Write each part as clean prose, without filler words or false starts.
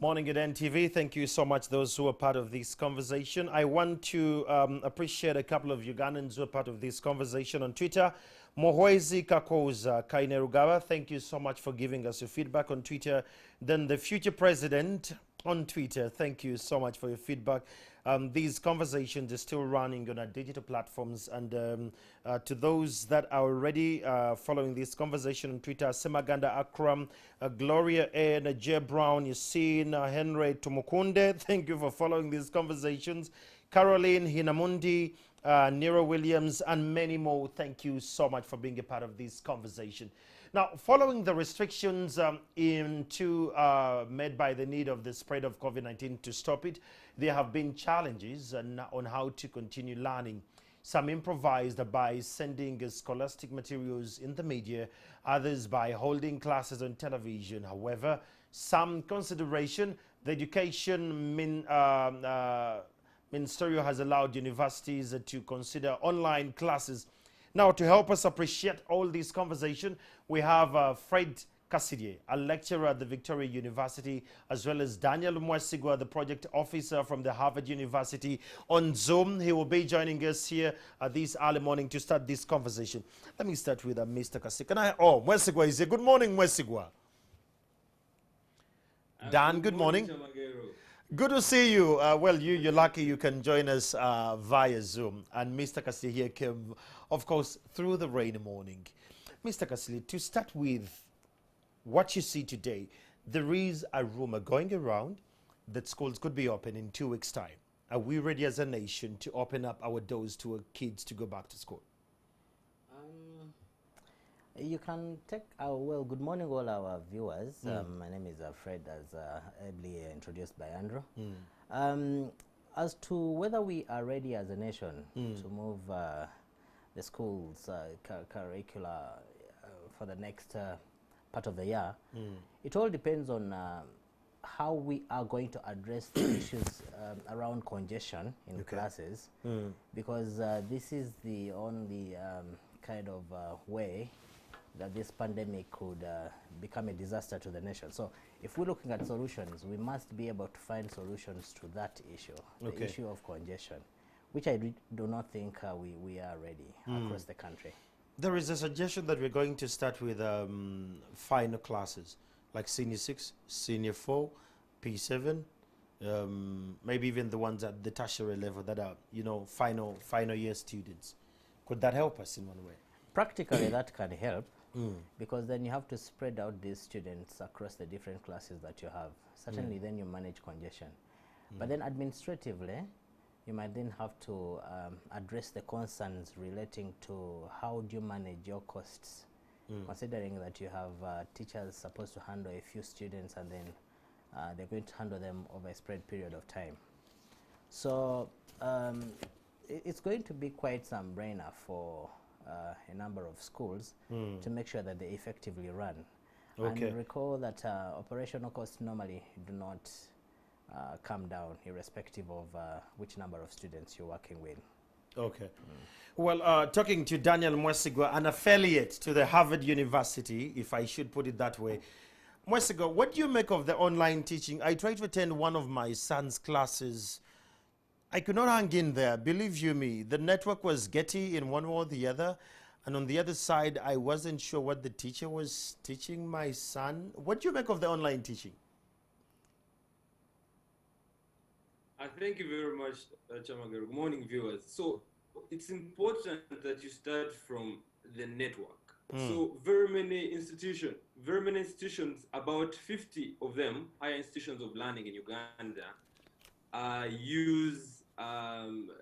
Morning at NTV. Thank you so much, those who are part of this conversation. I want to appreciate a couple of Ugandans who are part of this conversation on Twitter. Mohwezi Kakoza Kainerugawa, thank you so much for giving us your feedback on Twitter. Then the future president on Twitter, thank you so much for your feedback. These conversations are still running on our digital platforms. And to those that are already following this conversation on Twitter, Semaganda Akram, Gloria A, Jay Brown, Yassine, Henry Tumukunde, thank you for following these conversations. Caroline Hinamundi, Nero Williams, and many more, thank you so much for being a part of this conversation. Now, following the restrictions made by the need of the spread of COVID-19 to stop it, there have been challenges on how to continue learning. Some improvised by sending scholastic materials in the media, others by holding classes on television. However, some consideration, the Education Ministerial has allowed universities to consider online classes. Now, to help us appreciate all this conversation, we have Fred Kasidie, a lecturer at the Victoria University, as well as Daniel Mwesigwa, the project officer from the Harvard University, on Zoom. He will be joining us here this early morning to start this conversation. Let me start with Mr. Kasidie. Mwesigwa is here. Good morning, Mwesigwa. Dan, good morning. Good to see you. Well, you're lucky you can join us via Zoom. And Mr. Kasidie here came, of course, through the rainy morning. Mr. Kasidie, to start with what you see today, there is a rumor going around that schools could be open in 2 weeks' time. Are we ready as a nation to open up our doors to our kids to go back to school? You can take well, good morning all our viewers. My name is Fred, as ably introduced by Andrew. As to whether we are ready as a nation to move the schools curricula for the next part of the year, it all depends on how we are going to address the issues around congestion in classes, because this is the only kind of way that this pandemic could become a disaster to the nation. So if we're looking at solutions, we must be able to find solutions to that issue, the issue of congestion, which I do not think we are ready across the country. There is a suggestion that we're going to start with final classes, like Senior 6, Senior 4, P7, maybe even the ones at the tertiary level that are, final year students. Could that help us in one way? Practically, that can help. Because then you have to spread out these students across the different classes that you have. Certainly then you manage congestion. But then administratively, you might then have to address the concerns relating to how do you manage your costs, considering that you have teachers supposed to handle a few students and then they're going to handle them over a spread period of time. So it's going to be quite some brainer for a number of schools to make sure that they effectively run. And recall that operational costs normally do not come down irrespective of which number of students you're working with. Well, talking to Daniel Mwesigwa, an affiliate to the Harvard University, if I should put it that way. Mwesigwa, what do you make of the online teaching? I tried to attend one of my son's classes. I could not hang in there, believe you me. The network was getty in one way or the other. And on the other side, I wasn't sure what the teacher was teaching my son. What do you make of the online teaching? Thank you very much, Chamagero. Good morning, viewers. So it's important that you start from the network. So very many institutions, about 50 of them, higher institutions of learning in Uganda, use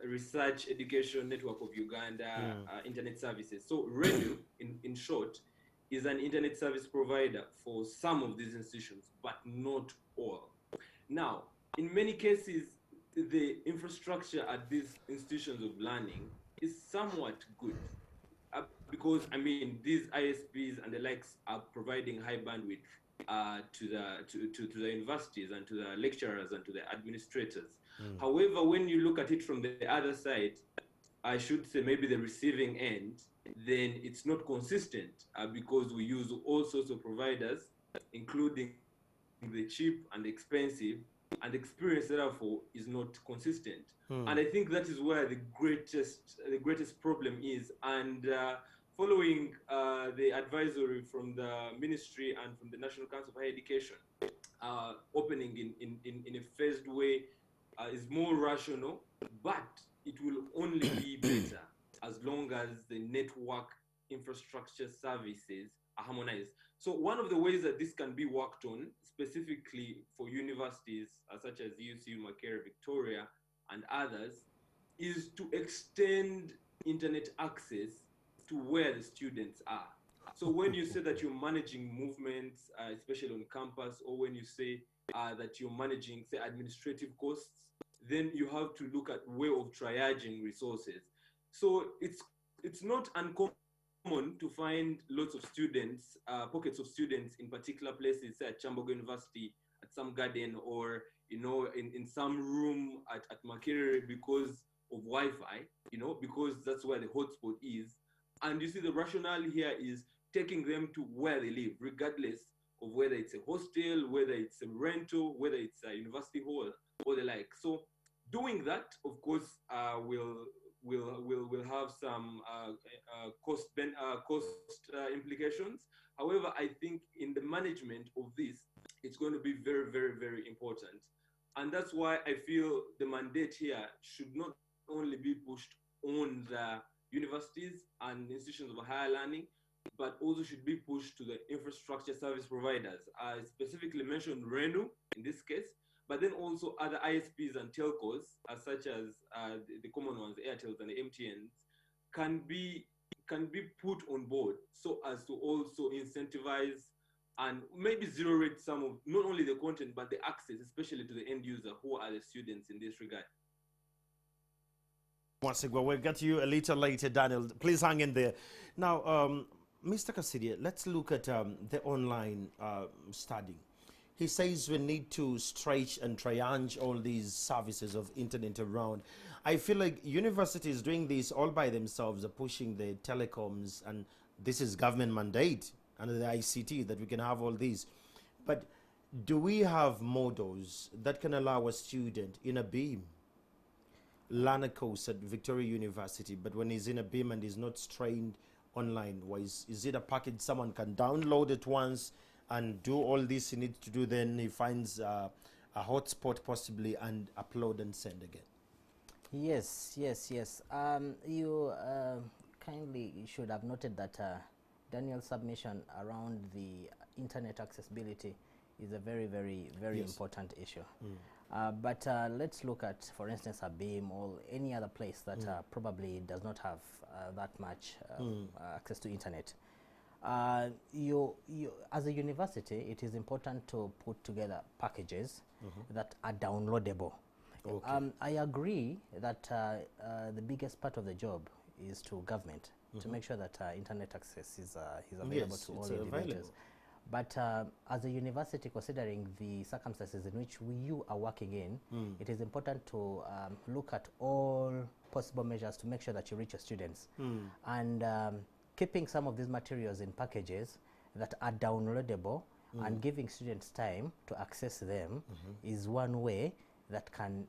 Research Education Network of Uganda internet services. So REDU, in short, is an internet service provider for some of these institutions, but not all. Now, in many cases, the infrastructure at these institutions of learning is somewhat good. Because, these ISPs and the likes are providing high bandwidth to the universities and to the lecturers and to the administrators. However, when you look at it from the other side, I should say maybe the receiving end, then it's not consistent because we use all sorts of providers, including the cheap and expensive, and the experience therefore is not consistent. And I think that is where the greatest problem is. And following the advisory from the ministry and from the National Council of Higher Education, opening in a phased way is more rational, but it will only be better as long as the network infrastructure services are harmonized. So one of the ways that this can be worked on, specifically for universities such as UCU, Makerere, Victoria, and others, is to extend internet access to where the students are. So when you say that you're managing movements, especially on campus, or when you say that you're managing, say, administrative costs, then you have to look at way of triaging resources. So it's not uncommon to find lots of students, pockets of students in particular places, say at Chambogo University, at some garden, or in some room at Makerere because of Wi-Fi, because that's where the hotspot is. And you see, the rationale here is taking them to where they live, regardless of whether it's a hostel, whether it's a rental, whether it's a university hall, or the like. So doing that, of course, will have some cost implications. However, I think in the management of this, it's going to be very, very, very important. And that's why I feel the mandate here should not only be pushed on the universities and institutions of higher learning, but also should be pushed to the infrastructure service providers. I specifically mentioned RENU in this case, but then also other ISPs and telcos, such as the common ones, Airtels and the MTNs, can be put on board so as to also incentivize and maybe zero rate some of not only the content but the access, especially to the end user, who are the students in this regard. Once again, we'll get to you a little later, Daniel. Please hang in there. Now, Mr. Kasidia, let's look at the online studying. He says we need to stretch and triage all these services of internet around. I feel like universities doing this all by themselves are pushing the telecoms, and this is government mandate under the ICT that we can have all these. But do we have models that can allow a student in a beam learn a course at Victoria University, but when he's in a beam and he's not trained online, is it a package someone can download it once and do all this he needs to do, then he finds a hotspot possibly and upload and send again? Yes. You kindly should have noted that Daniel's submission around the internet accessibility is a very, very, very important issue. But let's look at, for instance, a beam or any other place that probably does not have that much access to internet. You as a university, it is important to put together packages that are downloadable. Okay. I agree that the biggest part of the job is to government to make sure that internet access is available to all individuals. But as a university, considering the circumstances in which you are working in, it is important to look at all possible measures to make sure that you reach your students. And keeping some of these materials in packages that are downloadable and giving students time to access them is one way that can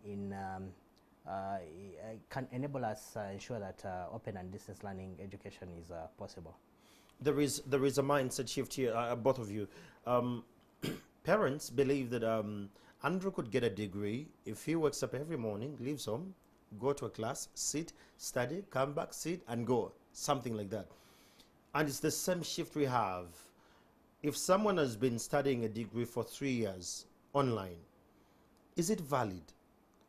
enable us ensure that open and distance learning education is possible. There is a mindset shift here, both of you. Parents believe that Andrew could get a degree if he wakes up every morning, leaves home, go to a class, sit, study, come back, sit, and go. Something like that. And it's the same shift we have. If someone has been studying a degree for 3 years online, is it valid?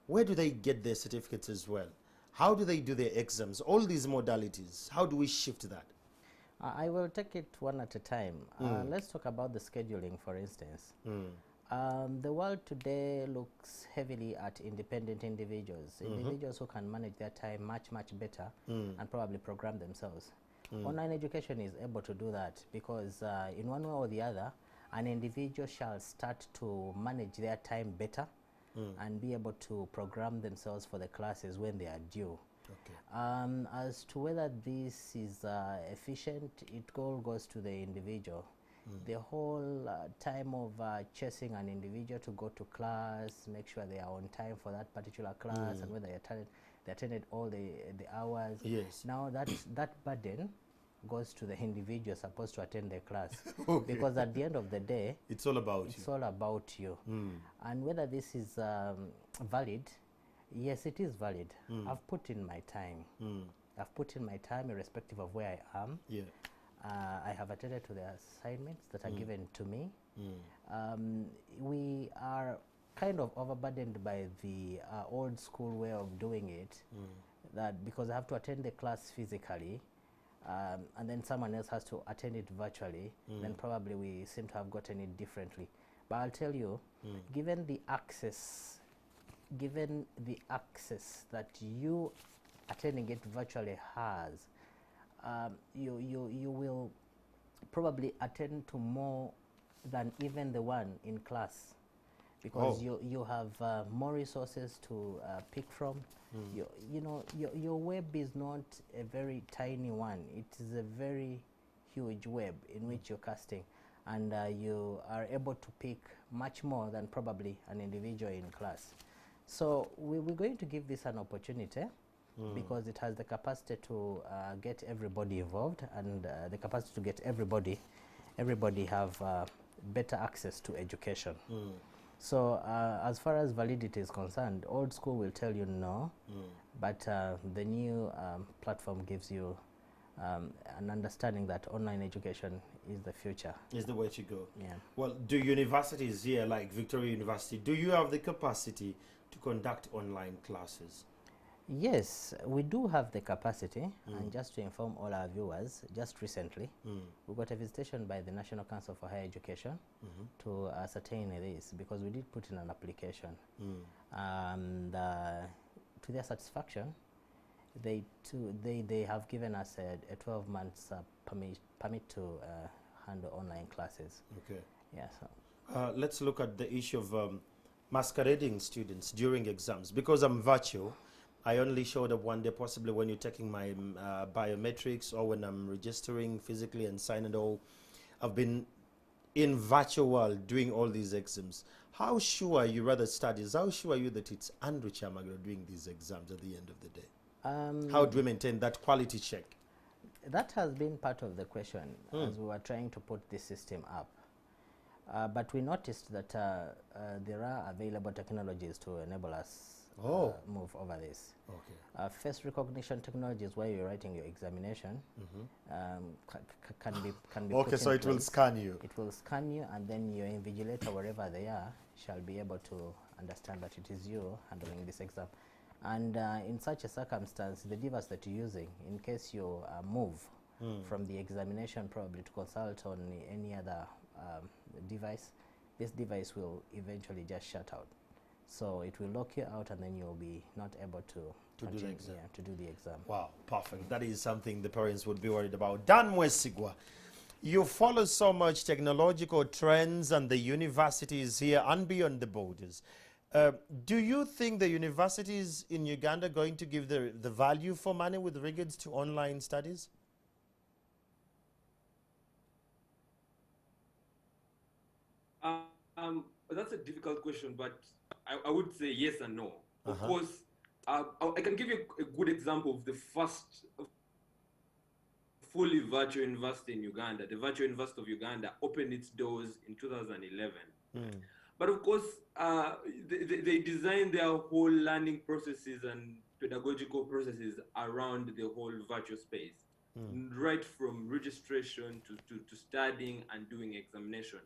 Where do they get their certificates as well? How do they do their exams? All these modalities, how do we shift that? I will take it one at a time. Let's talk about the scheduling, for instance. The world today looks heavily at independent individuals, individuals who can manage their time much, much better and probably program themselves. Online education is able to do that because in one way or the other, an individual shall start to manage their time better and be able to program themselves for the classes when they are due. Okay. As to whether this is efficient, it all goes to the individual. The whole time of chasing an individual to go to class, make sure they are on time for that particular class, and whether they attended all the hours. Yes. Now that burden goes to the individual supposed to attend the class. Okay. Because at the end of the day, It's all about you. it's all about you. And whether this is valid, yes, it is valid. I've put in my time. I've put in my time irrespective of where I am. Yeah. I have attended to the assignments that are given to me. We are kind of overburdened by the old school way of doing it, that because I have to attend the class physically, and then someone else has to attend it virtually, then probably we seem to have gotten it differently. But I'll tell you, given the access that you attending it virtually has, you will probably attend to more than even the one in class, because you have more resources to pick from. You know, your web is not a very tiny one. It is a very huge web in which you're casting, and you are able to pick much more than probably an individual in class. So we're going to give this an opportunity, because it has the capacity to get everybody involved, and the capacity to get everybody have better access to education. So as far as validity is concerned, old school will tell you no, but the new platform gives you an understanding that online education is the future. Is the way to go. Yeah. Well, do universities here, like Victoria University, do you have the capacity to conduct online classes? Yes, we do have the capacity, and just to inform all our viewers, just recently we got a visitation by the National Council for Higher Education to ascertain this, because we did put in an application, and to their satisfaction, they have given us a 12 months permit to handle online classes. Okay. Yeah. So let's look at the issue of masquerading students during exams. Because I'm virtual, I only showed up one day, possibly when you're taking my biometrics or when I'm registering physically and signing all. I've been in virtual world doing all these exams. How sure are you, rather studies, how sure are you that it's Andrew Chamagero doing these exams at the end of the day? How do we maintain that quality check? That has been part of the question as we were trying to put this system up. But we noticed that there are available technologies to enable us move over this. Okay. Face recognition technology is where you're writing your examination. Can be Okay, put so in it will place. scan you. It will scan you, and then your invigilator, wherever they are, shall be able to understand that it is you handling this exam. And in such a circumstance, the device that you're using, in case you move from the examination probably to consult on any other device, this device will eventually just shut out. So it will lock you out, and then you'll be not able to do the exam. Yeah, to do the exam. Wow, perfect. That is something the parents would be worried about. Dan Mwesigwa, you follow so much technological trends and the universities here and beyond the borders. Do you think the universities in Uganda are going to give the value for money with regards to online studies? That's a difficult question, but I would say yes and no. Of course, I can give you a good example of the first fully virtual university in Uganda. The Virtual University of Uganda opened its doors in 2011. But of course, they designed their whole learning processes and pedagogical processes around the whole virtual space, right from registration to studying and doing examination.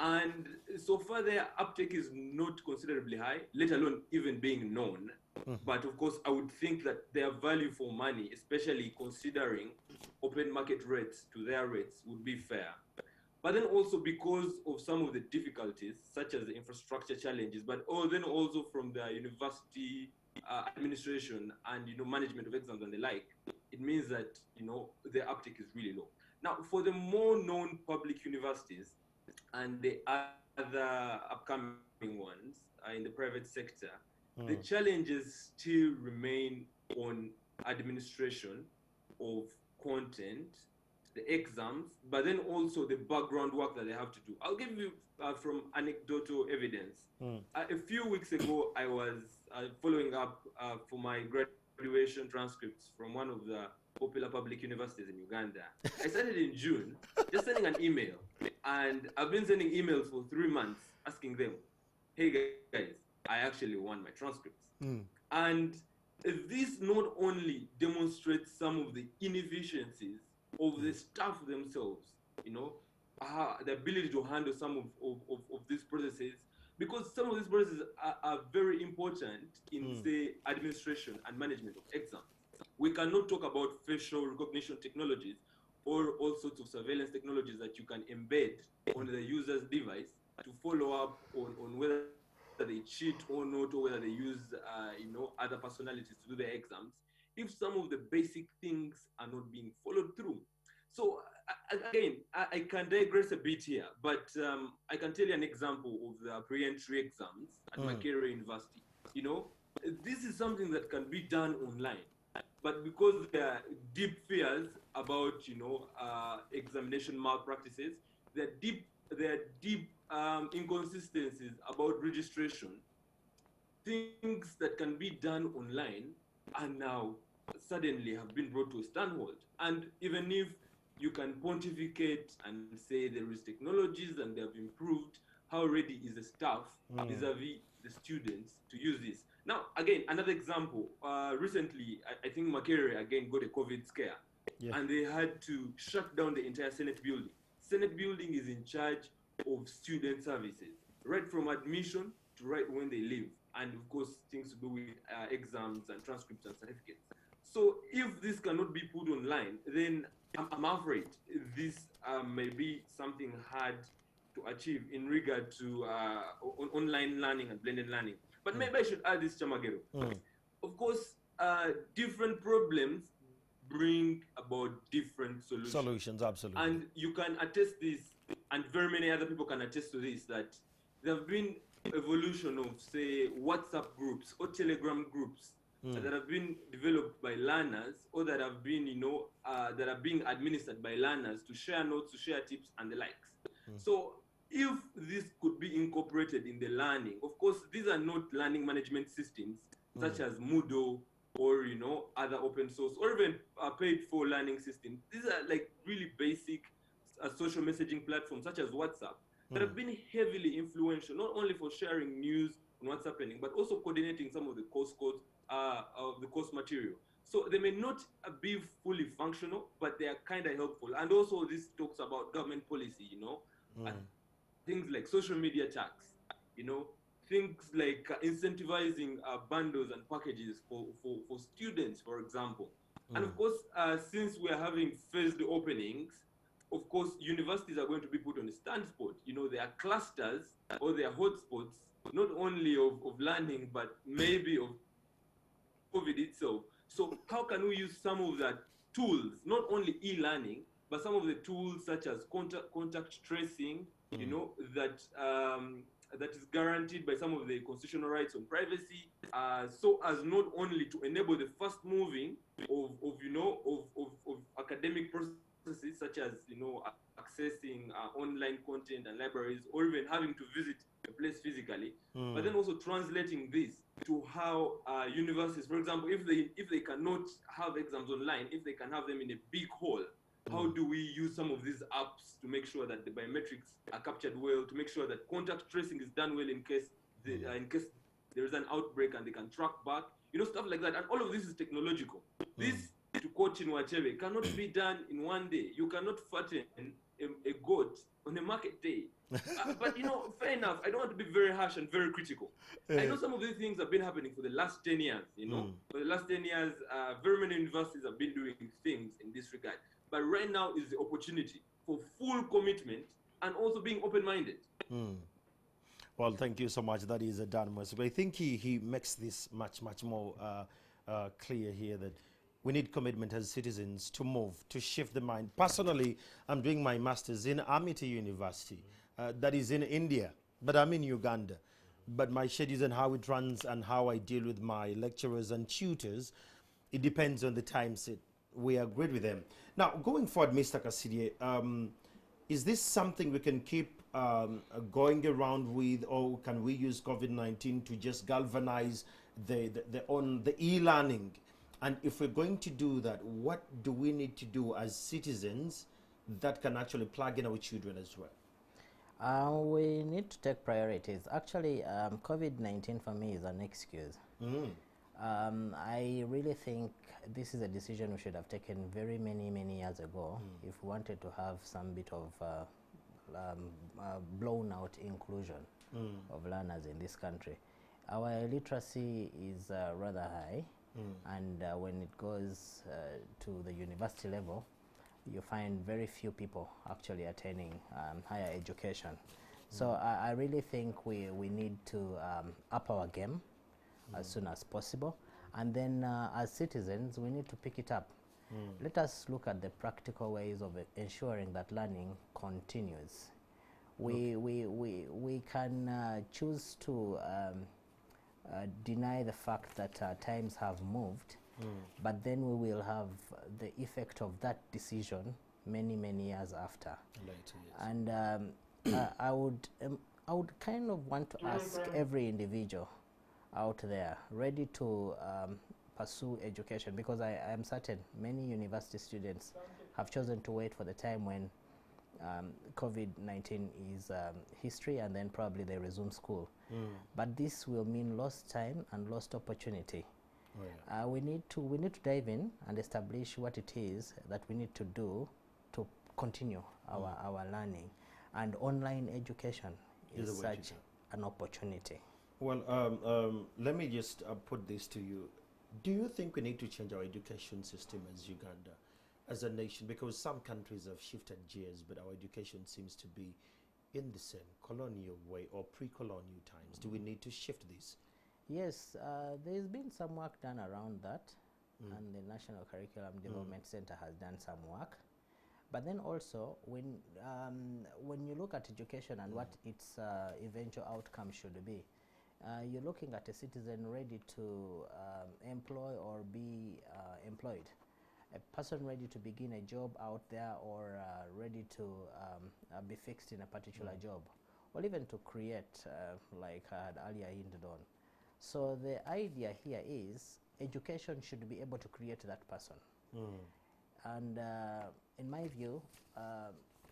And so far, their uptake is not considerably high, let alone even being known. But of course, I would think that their value for money, especially considering open market rates to their rates, would be fair. But then also because of some of the difficulties, such as the infrastructure challenges, but then also from the university administration and management of exams and the like, it means that their uptake is really low. Now, for the more known public universities and the other upcoming ones in the private sector, the challenges still remain on administration of content, the exams, but then also the background work that they have to do. I'll give you from anecdotal evidence. A few weeks ago, I was following up for my graduation transcripts from one of the popular public universities in Uganda. I started in June, just sending an email, and I've been sending emails for 3 months asking them, hey guys, I actually won my transcripts. And this not only demonstrates some of the inefficiencies of the staff themselves, you know, the ability to handle some of these processes, because some of these processes are very important in, say, administration and management of exams. We cannot talk about facial recognition technologies or all sorts of surveillance technologies that you can embed on the user's device to follow up on whether they cheat or not, or whether they use you know, other personalities to do their exams, if some of the basic things are not being followed through. So again, I can digress a bit here, but I can tell you an example of the pre-entry exams at Makerere University. You know, this is something that can be done online, but because there are deep fears about, you know, examination malpractices, there are deep inconsistencies about registration. Things that can be done online are now suddenly have been brought to a standhold. And even if you can pontificate and say there is technologies and they have improved, how ready is the staff vis-a-vis the students to use this? Now, again, another example. Recently, I think Makerere again got a COVID scare, and they had to shut down the entire Senate building. Senate building is in charge of student services, right from admission to right when they leave, and of course things to do with exams and transcripts and certificates. So if this cannot be put online, then I'm afraid this may be something hard to achieve in regard to online learning and blended learning. But maybe I should add this, Chamagero. Of course, different problems bring about different solutions. Solutions, absolutely. And you can attest this, and very many other people can attest to this, that there have been evolution of, say, WhatsApp groups or Telegram groups that have been developed by learners, or that have been, you know, that are being administered by learners to share notes, to share tips, and the likes. So if this could be incorporated in the learning, of course, these are not learning management systems such as Moodle or, you know, other open source or even paid for learning systems. These are like really basic social messaging platforms such as WhatsApp that have been heavily influential, not only for sharing news on what's happening, but also coordinating some of the course codes of the course material. So they may not be fully functional, but they are kind of helpful. And also this talks about government policy, you know, things like social media tax, you know, things like incentivizing bundles and packages for students, for example. And of course, since we are having phased openings, of course, universities are going to be put on a stand spot. You know, there are clusters or there are hotspots, not only of learning, but maybe of COVID itself. So how can we use some of that tools, not only e-learning, but some of the tools such as contact tracing, you know, that that is guaranteed by some of the constitutional rights on privacy, so as not only to enable the fast moving of you know, of academic processes such as, you know, accessing online content and libraries, or even having to visit a place physically, but then also translating this to how universities, for example, if they cannot have exams online, if they can have them in a big hall, how do we use some of these apps to make sure that the biometrics are captured well, to make sure that contact tracing is done well in case there is an outbreak and they can track back, you know, stuff like that. And all of this is technological. This, to quote Chinua cannot be done in one day. You cannot fatten a goat on a market day. But, you know, fair enough. I don't want to be very harsh and very critical. I know some of these things have been happening for the last 10 years, you know. For the last 10 years, very many universities have been doing things in this regard. But right now is the opportunity for full commitment and also being open-minded. Well, thank you so much. That is Dan Mwesigu. I think he makes this much more clear here, that we need commitment as citizens to move, to shift the mind. Personally, I'm doing my master's in Amity University. That is in India, but I'm in Uganda. But my schedules and how it runs and how I deal with my lecturers and tutors, it depends on the time set. we agreed with them. Now, going forward, Mr. Kasirye, is this something we can keep going around with, or can we use COVID-19 to just galvanize the e-learning? And if we're going to do that, what do we need to do as citizens that can actually plug in our children as well? We need to take priorities. Actually, COVID-19 for me is an excuse. I really think this is a decision we should have taken very many years ago if we wanted to have some bit of blown out inclusion of learners in this country. Our literacy is rather high, and when it goes to the university level, you find very few people actually attaining higher education. So I really think we need to up our game as soon as possible, and then as citizens we need to pick it up. Let us look at the practical ways of ensuring that learning continues. We can choose to deny the fact that times have moved, but then we will have the effect of that decision many years after. Later, yes. And I would kind of want to ask every individual out there ready to pursue education, because I am certain many university students have chosen to wait for the time when COVID-19 is history, and then probably they resume school. But this will mean lost time and lost opportunity. Oh, yeah. We need to dive in and establish what it is that we need to do to continue our learning, and online education is such an opportunity. Well, let me just put this to you. Do you think we need to change our education system as Uganda, as a nation? Because some countries have shifted gears, but our education seems to be in the same colonial way or pre-colonial times. Do we need to shift this? Yes, there's been some work done around that, and the National Curriculum Development Center has done some work. But then also, when you look at education and what its eventual outcome should be, you're looking at a citizen ready to employ or be employed, a person ready to begin a job out there, or ready to be fixed in a particular job, or even to create, like I had earlier hinted on. So the idea here is education should be able to create that person. And in my view,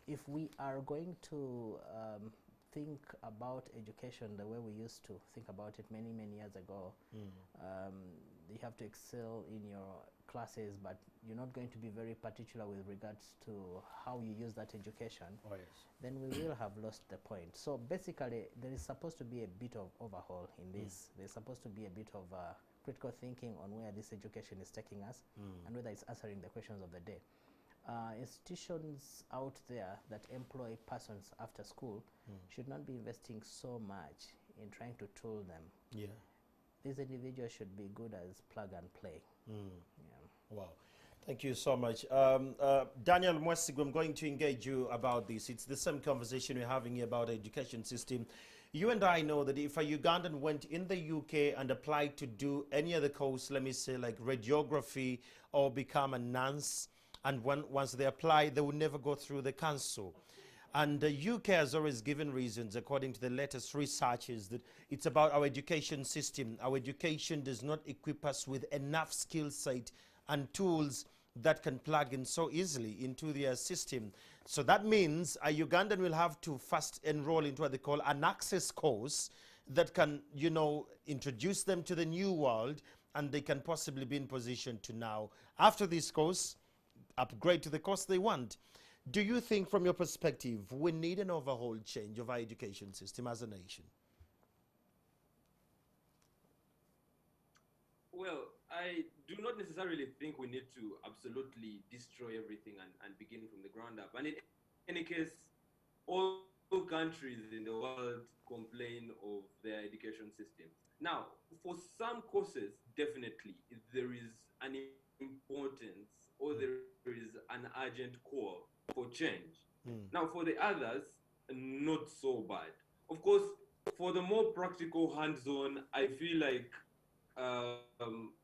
if we are going to think about education the way we used to think about it many years ago, you have to excel in your classes, but you're not going to be very particular with regards to how you use that education, then we will have lost the point. So basically, there is supposed to be a bit of overhaul in this. There's supposed to be a bit of critical thinking on where this education is taking us, and whether it's answering the questions of the day. Institutions out there that employ persons after school should not be investing so much in trying to tool them. Yeah. These individuals should be good as plug and play. Yeah. Wow. Thank you so much. Daniel Mwesigu, I'm going to engage you about this. It's the same conversation we're having here about the education system. You and I know that if a Ugandan went in the UK and applied to do any other course, let me say like radiography or become a nurse, and once they apply, they will never go through the council. And the UK has always given reasons, according to the latest researches, that it's about our education system. Our education does not equip us with enough skill set and tools that can plug in so easily into their system. So that means a Ugandan will have to first enroll into what they call an access course that can, you know, introduce them to the new world, and they can possibly be in position to now, after this course, upgrade to the course they want. Do you think, from your perspective, we need an overhaul change of our education system as a nation? Well, I do not necessarily think we need to absolutely destroy everything and begin from the ground up. And in any case, all countries in the world complain of their education system. Now, for some courses, definitely, there is an importance, or there is an urgent call for change. Now, for the others, not so bad. Of course, for the more practical, hands-on, I feel like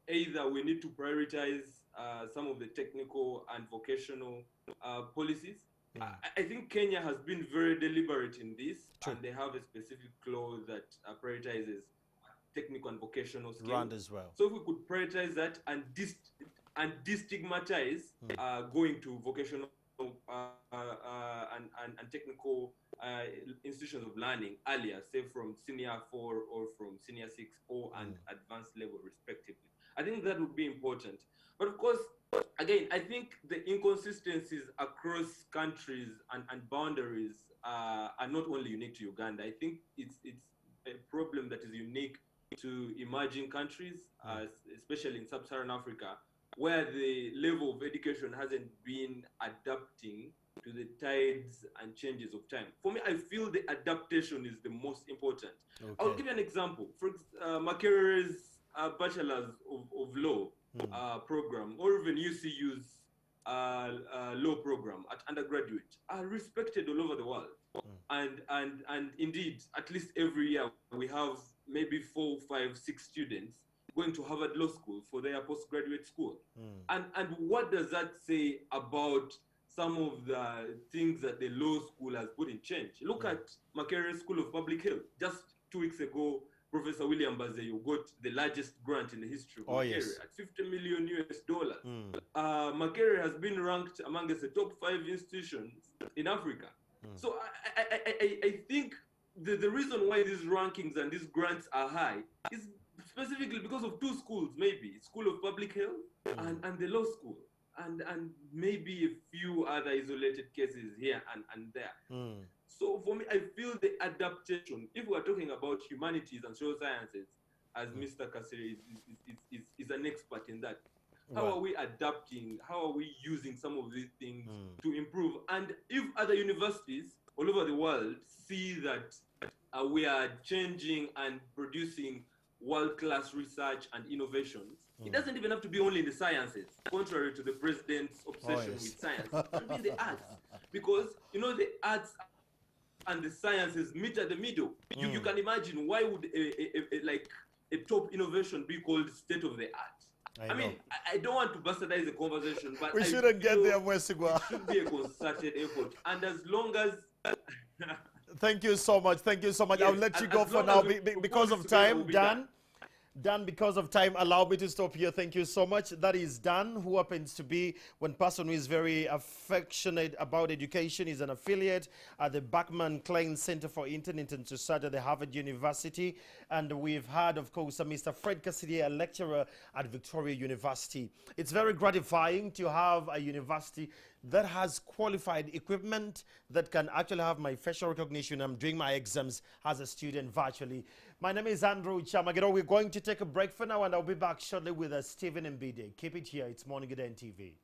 either we need to prioritize some of the technical and vocational policies. I think Kenya has been very deliberate in this, True. and they have a specific clause that prioritizes technical and vocational skills. Rwanda as well. So if we could prioritize that and destigmatize going to vocational and technical institutions of learning earlier, say from senior 4 or from senior 6 or and advanced level respectively. I think that would be important. But of course, again, I think the inconsistencies across countries and boundaries are not only unique to Uganda. I think it's a problem that is unique to emerging countries, especially in sub-Saharan Africa, where the level of education hasn't been adapting to the tides and changes of time. For me, I feel the adaptation is the most important. Okay. I'll give you an example. For Makerere's Bachelor's of Law program, or even UCU's law program at undergraduate, are respected all over the world. And indeed, at least every year, we have maybe 4, 5, 6 students going to Harvard Law School for their postgraduate school. And what does that say about some of the things that the law school has put in change? Look at Makerere School of Public Health. Just 2 weeks ago, Professor William Bazeyo got the largest grant in the history of Makerere at $50 million US. Makerere has been ranked amongst the top 5 institutions in Africa. So I think the reason why these rankings and these grants are high is specifically because of 2 schools, maybe School of Public Health and the law school, and maybe a few other isolated cases here and there. So for me, I feel the adaptation, if we're talking about humanities and social sciences, as Mr. Kasiri is an expert in that, how are we adapting? How are we using some of these things to improve? And if other universities all over the world see that we are changing and producing world-class research and innovations, it doesn't even have to be only in the sciences, contrary to the president's obsession with science. It should be in the arts, because you know the arts and the sciences meet at the middle. You can imagine, why would a top innovation be called state of the art? I mean, I don't want to bastardize the conversation, but we shouldn't get there, Mwesigwa. It should be a concerted effort, and as long as Thank you so much. Thank you so much. Yes, I'll let you go for now because of time. Dan, because of time, allow me to stop here. Thank you so much. That is Dan, who happens to be one person who is very affectionate about education. He's an affiliate at the Bachman Klein Center for Internet and Society at the Harvard University. And we've had, of course, Mr. Fred Kasirye, a lecturer at Victoria University. It's very gratifying to have a university that has qualified equipment that can actually have my facial recognition. I'm doing my exams as a student virtually. My name is Andrew Chamagero. We're going to take a break for now, and I'll be back shortly with Stephen Mbide. Keep it here. It's Morning Again TV.